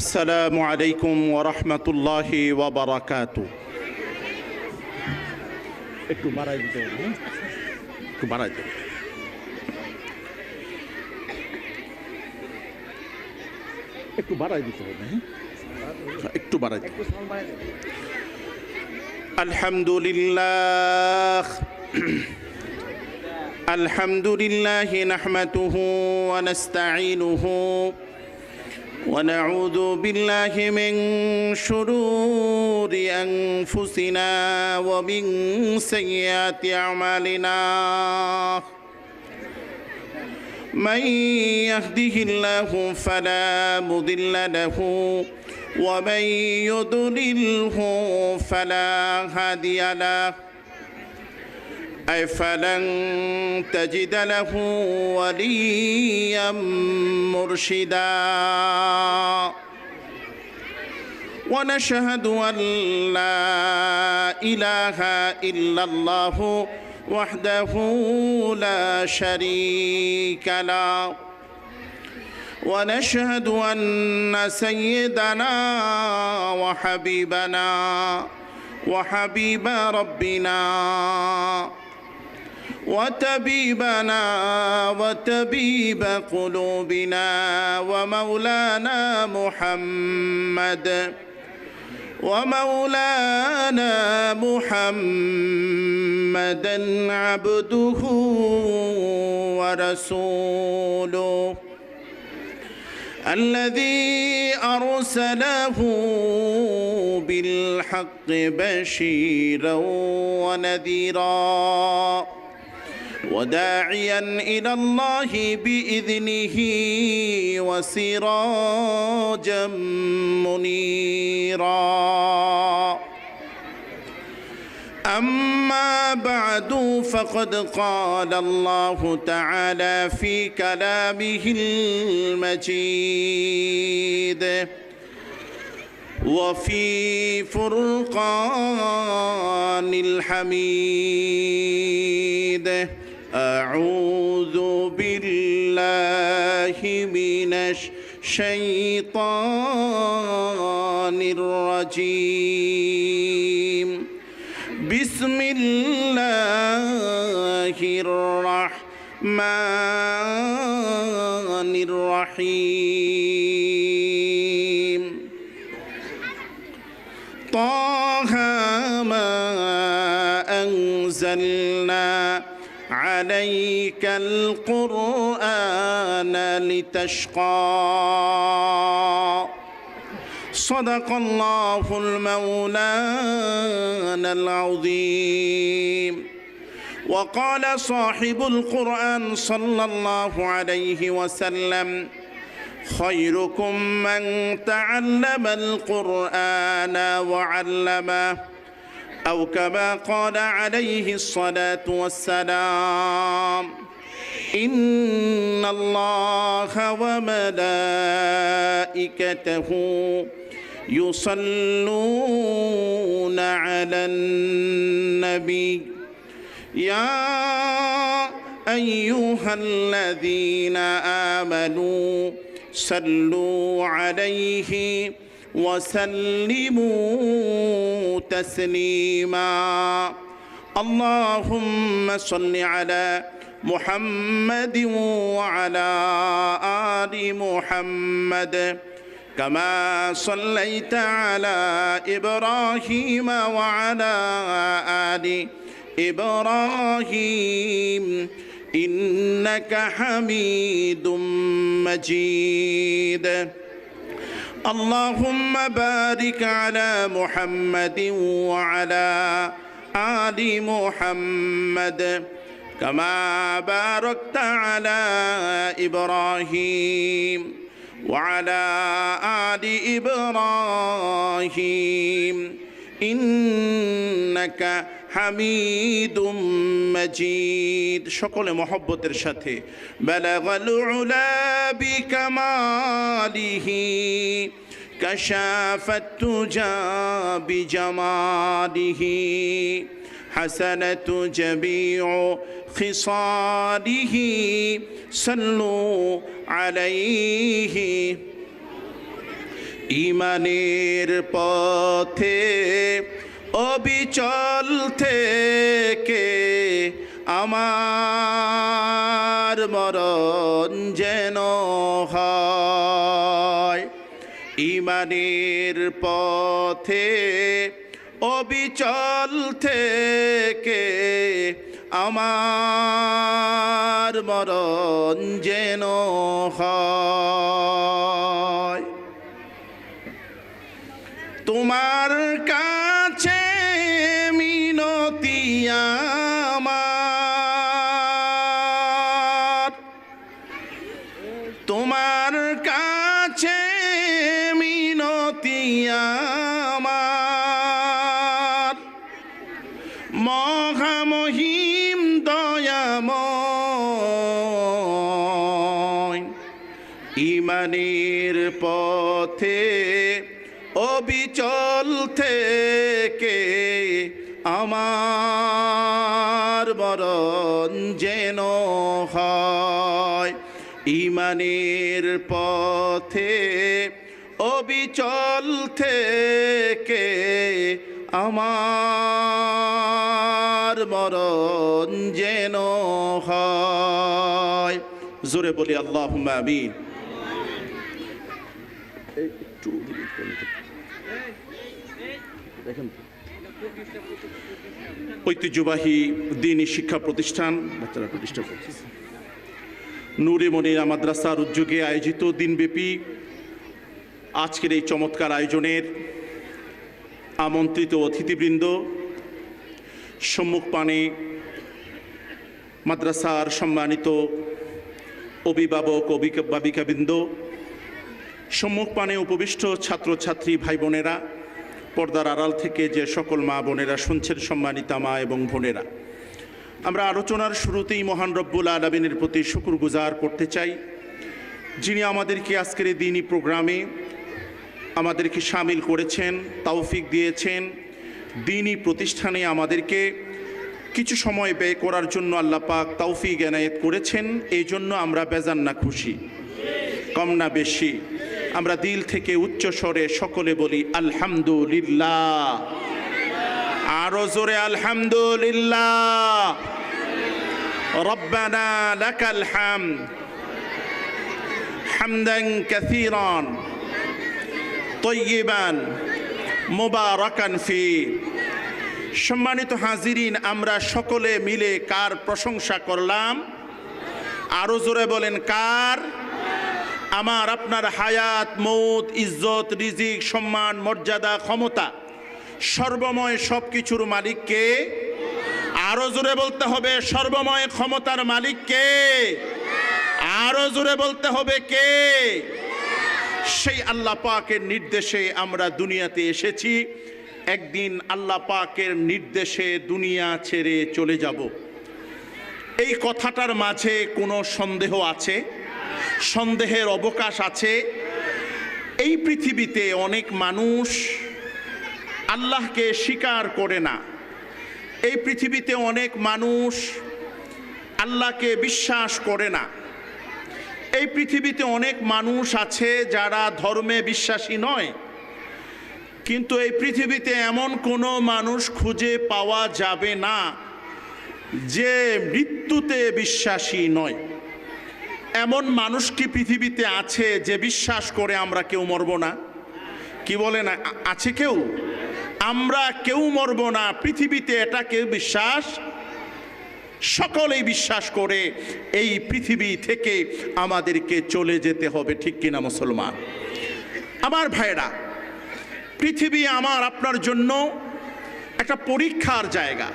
আসসালামু আলাইকুম ওয়া রাহমাতুল্লাহি ওয়া বারাকাতুহু। একটু বাড়াই দিতে হবে, একটু বাড়াই দিতে হবে। একটু বাড়াই দিতে হবে, একটু বাড়াই দিতে হবে। আলহামদুলিল্লাহ আলহামদুলিল্লাহ নাহমাদুহু ওয়া নাস্তাঈনুহু ونعوذ بالله من شرور أنفسنا ومن سيئات أعمالنا من يهده الله فلا مضل له ومن يضلله فلا هادي له فلن تجد له وليا مرشدا ونشهد أن لا إله إلا الله وحده لا شريك له ونشهد أن سيدنا وحبيبنا وحبيب ربنا وطبيبنا وطبيب قلوبنا ومولانا محمدا عبده ورسوله الذي أرسله بالحق بشيرا ونذيرا وداعيا إلى الله بإذنه وسراجا منيرا أما بعد فقد قال الله تعالى في كلامه المجيد وفي فرقان الحميد أعوذ بالله من الشيطان الرجيم بسم الله الرحمن الرحيم طه ما أنزلنا عليك القرآن لتشقى صدق الله المولانا العظيم وقال صاحب القرآن صلى الله عليه وسلم خيركم من تعلم القرآن وعلمه أو كما قال عليه الصلاة والسلام إن الله وملائكته يصلون على النبي يا أيها الذين آمنوا صلوا عليه وسلموا تسليما اللهم صل على محمد وعلى آل محمد كما صليت على إبراهيم وعلى آل إبراهيم إنك حميد مجيد اللهم بارك على محمد وعلى آل محمد كما باركت على إبراهيم وعلى آل إبراهيم إنك حميد مجيد সকলে মহব্বতের সাথে বালাগাল উলা বিকামালিহি কাশাফাত তুজা বিজামালিহি حسنة جميع خصاله صلوا عليه ইমানের পথে অবিচল থেকে আমার মরণ যেন হয়। ইমানের পথে অবিচল থেকে আমার মরণ যেন হয়। তোমার কাছে মিনতি আমার, তোমার কাছে মিনতি আমার, মহামহিম দয়াময়। ইমানের পথে অবিচল থেকে আমার মরণ যেন হয়। ইমানের পথে অবিচল থেকে আমার মরণ যেন হয়। জোরে বলি আল্লাহুম্মা আমিন। ঐতিহ্যবাহী দ্বীনি শিক্ষা প্রতিষ্ঠান বাচ্চারা প্রতিষ্ঠা করছে নূরে মনিরা মাদ্রাসার উদ্যোগে আয়োজিত দিনব্যাপী আজকের এই চমৎকার আয়োজনের আমন্ত্রিত অতিথিবৃন্দ, সম্মুখপানে মাদ্রাসার সম্মানিত অভিভাবক অভিভাবিকাবৃন্দ, সম্মুখপানে উপবিষ্ট ছাত্রছাত্রী ভাই বোনেরা, পর্দার আড়াল থেকে যে সকল মা বোনেরা শুনছেন, সম্মানিতা মা এবং বোনেরা, আমরা আলোচনার শুরুতেই মহান রব্বুল আলামিনের প্রতি শুকরগুজার করতে চাই, যিনি আমাদেরকে আজকের এই দ্বীনি প্রোগ্রামে আমাদেরকে সামিল করেছেন, তৌফিক দিয়েছেন। দ্বীনি প্রতিষ্ঠানে আমাদেরকে কিছু সময় ব্যয় করার জন্য আল্লাহ পাক তৌফিক এনায়েত করেছেন। এই জন্য আমরা বেজান না খুশি, কম না বেশি, আমরা দিল থেকে উচ্চ স্বরে সকলে বলি আলহামদুলিল্লাহ। আরো জোরে আলহামদুলিল্লাহ। রব্বানা লাকাল হামদ হামদান কাসীরান তয়্যিবান মুবারাকান ফি। সম্মানিত হাজিরিন, আমরা সকলে মিলে কার প্রশংসা করলাম? আরো জোরে বলেন কার? আমার আপনার হায়াত, মৌত, ইজ্জত, রিজিক, সম্মান, মর্যাদা, ক্ষমতা, সর্বময় সব কিছুর মালিককে। আরো জোরে বলতে হবে সর্বময় ক্ষমতার মালিককে। আরো জোরে বলতে হবে কে? সেই আল্লাহ পাকের নির্দেশে আমরা দুনিয়াতে এসেছি। একদিন আল্লাহ পাকের নির্দেশে দুনিয়া ছেড়ে চলে যাব। এই কথাটার মাঝে কোনো সন্দেহ আছে? সন্দেহের অবকাশ আছে? এই পৃথিবীতে অনেক মানুষ আল্লাহকে স্বীকার করে না। এই পৃথিবীতে অনেক মানুষ আল্লাহকে বিশ্বাস করে না। এই পৃথিবীতে অনেক মানুষ আছে যারা ধর্মে বিশ্বাসী নয়, কিন্তু এই পৃথিবীতে এমন কোনো মানুষ খুঁজে পাওয়া যাবে না যে মৃত্যুতে বিশ্বাসী নয়। এমন মানুষ কি পৃথিবীতে আছে যে বিশ্বাস করে আমরা কেউ মরব না? কি বলেন, আছে কেউ? আমরা কেউ মরব না, পৃথিবীতে এটা কেউ বিশ্বাস, সকলেই বিশ্বাস করে এই পৃথিবী থেকে আমাদেরকে চলে যেতে হবে। ঠিক কিনা মুসলমান? আমার ভাইরা, পৃথিবী আমার আপনার জন্য একটা পরীক্ষার জায়গা।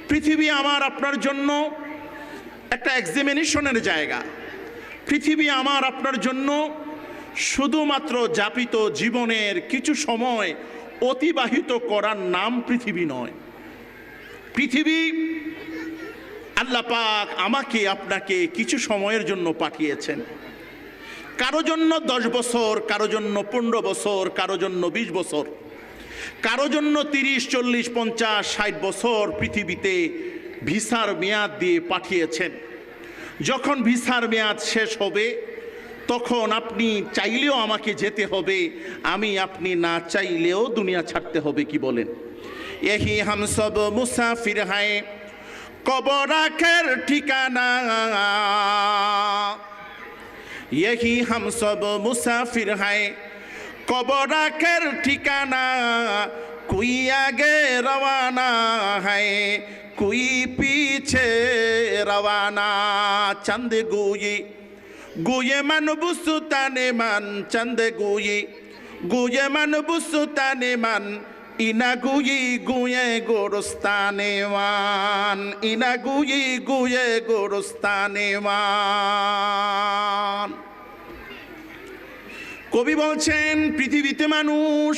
পৃথিবী আমার আপনার জন্য একটা এক্সামিনেশনের জায়গা। পৃথিবী আমার আপনার জন্য শুধুমাত্র যাপিত জীবনের কিছু সময় অতিবাহিত করার নাম পৃথিবী নয়। পৃথিবী আল্লাহ পাক আমাকে আপনাকে কিছু সময়ের জন্য পাঠিয়েছেন। কারো জন্য 10 বছর, কারো জন্য 15 বছর, কারো জন্য 20 বছর, কারো জন্য 30, 40, 50, 60 বছর পৃথিবীতে ভিসার মেয়াদ দিয়ে পাঠিয়েছেন। যখন ভিসার মেয়াদ শেষ হবে তখন আপনি চাইলেও আমাকে যেতে হবে, আমি আপনি না চাইলেও দুনিয়া ছাড়তে হবে। কি বলেন? यही हम सब मुसाफिर हैं कब्र आखिर ठिकाना, यही हम सब मुसाफिर हैं कब्र आखिर ठिकाना, कोई आगे रवाना है कोई पीछे रवाना। चंद गुई गुये मन बुस्ताने मन, चंद गुई गुये मन बुस्ताने मन, इनागुई गुये गोरस्ताने वान, इनागुई गुये गोरस्ताने वान। কবি বলছেন পৃথিবীতে মানুষ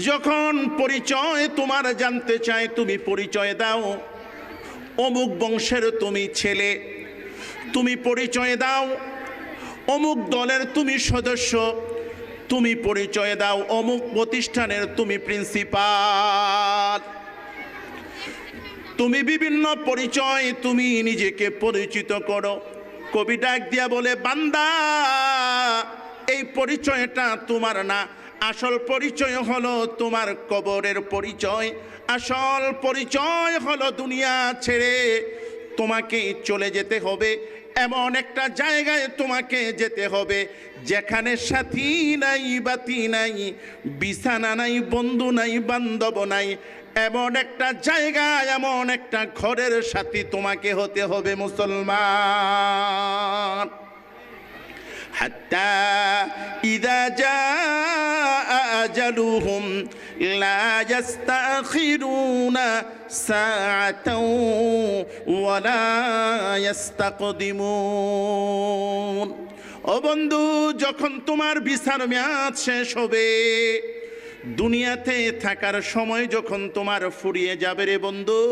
যখন পরিচয় তোমার জানতে চায়, তুমি পরিচয় দাও অমুক বংশের তুমি ছেলে, তুমি পরিচয় দাও অমুক দলের তুমি সদস্য, তুমি পরিচয় দাও অমুক প্রতিষ্ঠানের তুমি প্রিন্সিপাল, তুমি বিভিন্ন পরিচয় তুমি নিজেকে পরিচিত করো। কবি ডাক দিয়া বলে, বান্দা এই পরিচয়টা তোমার না, আসল পরিচয় হলো তোমার কবরের পরিচয়, আসল পরিচয় হলো দুনিয়া ছেড়ে তোমাকে চলে যেতে হবে। এমন একটা জায়গায় তোমাকে যেতে হবে যেখানে সাথী নাই বাতি নাই, বিছানা নাই, বন্ধু নাই, বান্ধব নাই, এমন একটা জায়গায় এমন একটা ঘরের সাথী তোমাকে হতে হবে মুসলমান। হাত্তা ইযা জাআ আজালুহুম লা ইস্তাখিরুনা সাআতাও ওয়া লা ইস্তাকদিমুন। ও বন্ধু, যখন তোমার বিচার মেয়াদ শেষ হবে, দুনিয়াতে থাকার সময় যখন তোমার ফুরিয়ে যাবে রে বন্ধু,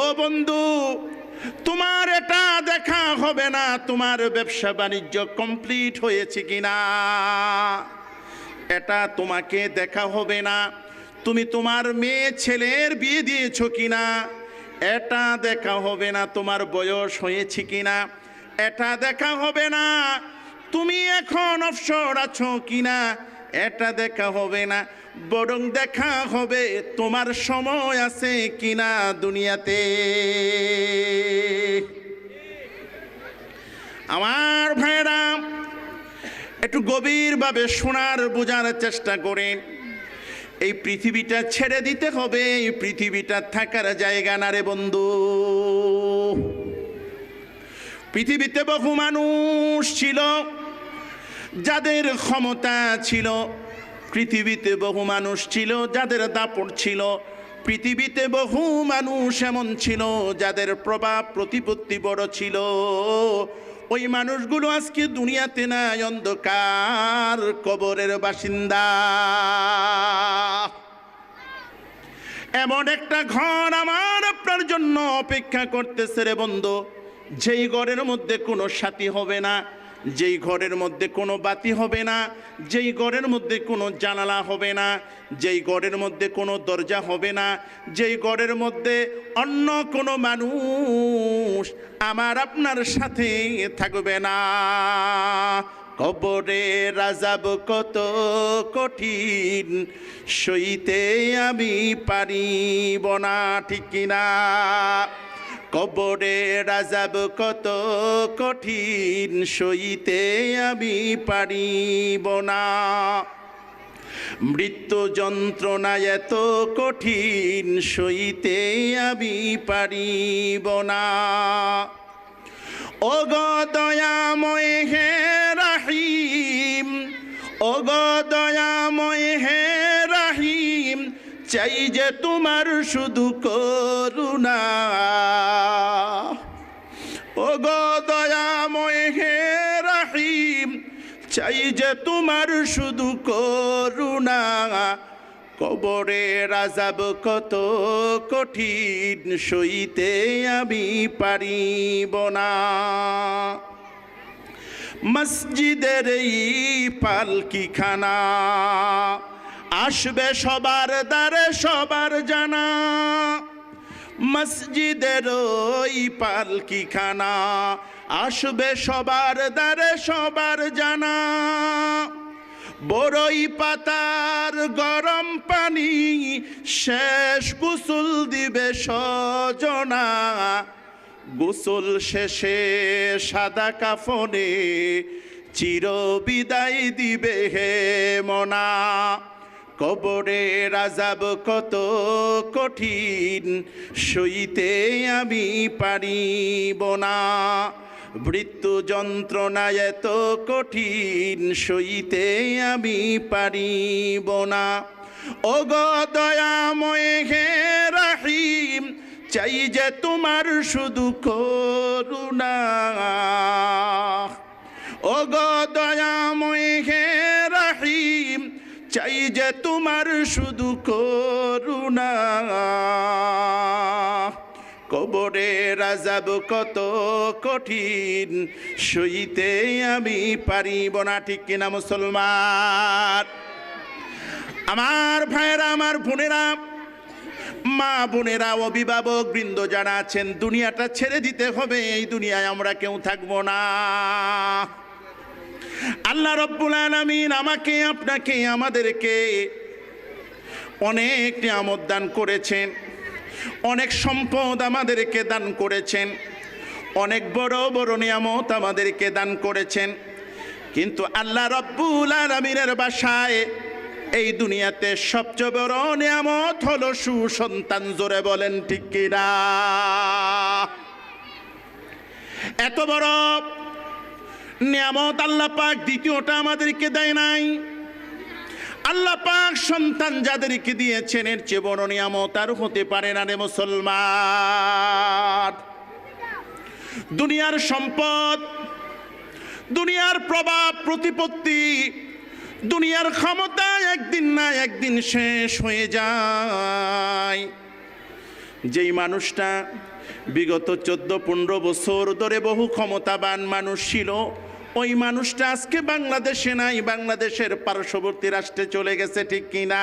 ও বন্ধু, তোমার এটা দেখা হবে না তোমার ব্যবসা বাণিজ্য কমপ্লিট হয়েছে কিনা, এটা তোমাকে দেখা হবে না তুমি তোমার মেয়ে ছেলের বিয়ে দিয়েছো কিনা, এটা দেখা হবে না তোমার বয়স হয়েছে কিনা, এটা দেখা হবে না তুমি এখন অবসর আছো কিনা, এটা দেখা হবে না, বরং দেখা হবে তোমার সময় আছে কিনা দুনিয়াতে। আমার ভাইরা, একটু গভীরভাবে শোনার বোঝার চেষ্টা করেন। এই পৃথিবীটা ছেড়ে দিতে হবে, এই পৃথিবীটা থাকার জায়গা না রে বন্ধু। পৃথিবীতে বহু মানুষ ছিল যাদের ক্ষমতা ছিল, পৃথিবীতে বহু মানুষ ছিল যাদের দাপট ছিল, পৃথিবীতে বহু মানুষ এমন ছিল যাদের প্রভাব প্রতিপত্তি বড় ছিল। ওই মানুষগুলো আজকে দুনিয়াতে নাই, অন্ধকার কবরের বাসিন্দা। এমন একটা ঘর আমার আপনার জন্য অপেক্ষা করতেছে রে বন্ধু, যেই ঘরের মধ্যে কোনো সাথী হবে না, যেই ঘরের মধ্যে কোনো বাতি হবে না, যেই ঘরের মধ্যে কোনো জানালা হবে না, যেই ঘরের মধ্যে কোনো দরজা হবে না, যেই ঘরের মধ্যে অন্য কোনো মানুষ আমার আপনার সাথে থাকবে না। কবরের আযাব কত কঠিন সইতে আমি পারিব না, ঠিক কিনা? কবরের আযাব কত কঠিন সইতে আমি পারিব না, মৃত্যু যন্ত্রণা এত কঠিন সইতে আমি পারিব না। ও গো দয়াময় হে রহিম, ও গো দয়াময় হে রহিম, চাই যে তোমার শুধু করুণা। ও গো দয়াময় হে রহিম, চাই যে তোমার শুধু করুণা। কবরের আযাব কত কঠিন সইতে আমি পারিব না। মসজিদের এই পালকিখানা আসবে সবার দ্বারে সবার জানা, মসজিদের ওই পালকিখানা আসবে সবার দ্বারে সবার জানা, বড়ই পাতার গরম পানি, শেষ গোসল দিবে সজনা, গোসল শেষে সাদা কাফনে চির বিদায় দিবে হে মনা। কবরের আযাব কত কঠিন, সইতে আমি পারিব না, মৃত্যু যন্ত্রণা এত কঠিন, সইতে আমি পারিব না। ওগো দয়াময় হে রহিম, চাই যে তোমার শুধু করুণা। ওগো দয়াময় হে রহিম, চাই যে তোমার শুধু করুণা। কবরের আযাব কত কঠিন, সইতে আমি পারিব না। ঠিক কিনা মুসলমান? আমার ভাইয়েরা, আমার বোনেরা, মা বোনেরা, অভিভাবক বৃন্দ যারা আছেন, দুনিয়াটা ছেড়ে দিতে হবে। এই দুনিয়ায় আমরা কেউ থাকবো না। আল্লাহ রব্বুল আলামিন আমাকে, আপনাকে, আমাদেরকে অনেক নিয়ামত দান করেছেন, অনেক সম্পদ আমাদেরকে দান করেছেন, অনেক বড় বড় নিয়ামত আমাদেরকে দান করেছেন। কিন্তু আল্লাহ রব্বুল আলামিনের বাসায় এই দুনিয়াতে সবচেয়ে বড় নিয়ামত হলো সুসন্তান। জোরে বলেন ঠিক কিনা? এত বড় নিয়ামত আল্লাহ পাক দ্বিতীয়টা আমাদেরকে দেয় নাই। আল্লাহ পাক সন্তান যাদেরকে দিয়েছেন, এর চেয়ে বড় নিয়ামত আর হতে পারে না রে মুসলমান। দুনিয়ার সম্পদ, দুনিয়ার প্রভাব প্রতিপত্তি, দুনিয়ার ক্ষমতা একদিন না একদিন শেষ হয়ে যায়। যেই মানুষটা বিগত 14-15 বছর ধরে বহু ক্ষমতাবান মানুষ ছিল, ওই মানুষটা আজকে বাংলাদেশে নাই, বাংলাদেশের পার্শ্ববর্তী রাষ্ট্রে চলে গেছে। ঠিক কিনা?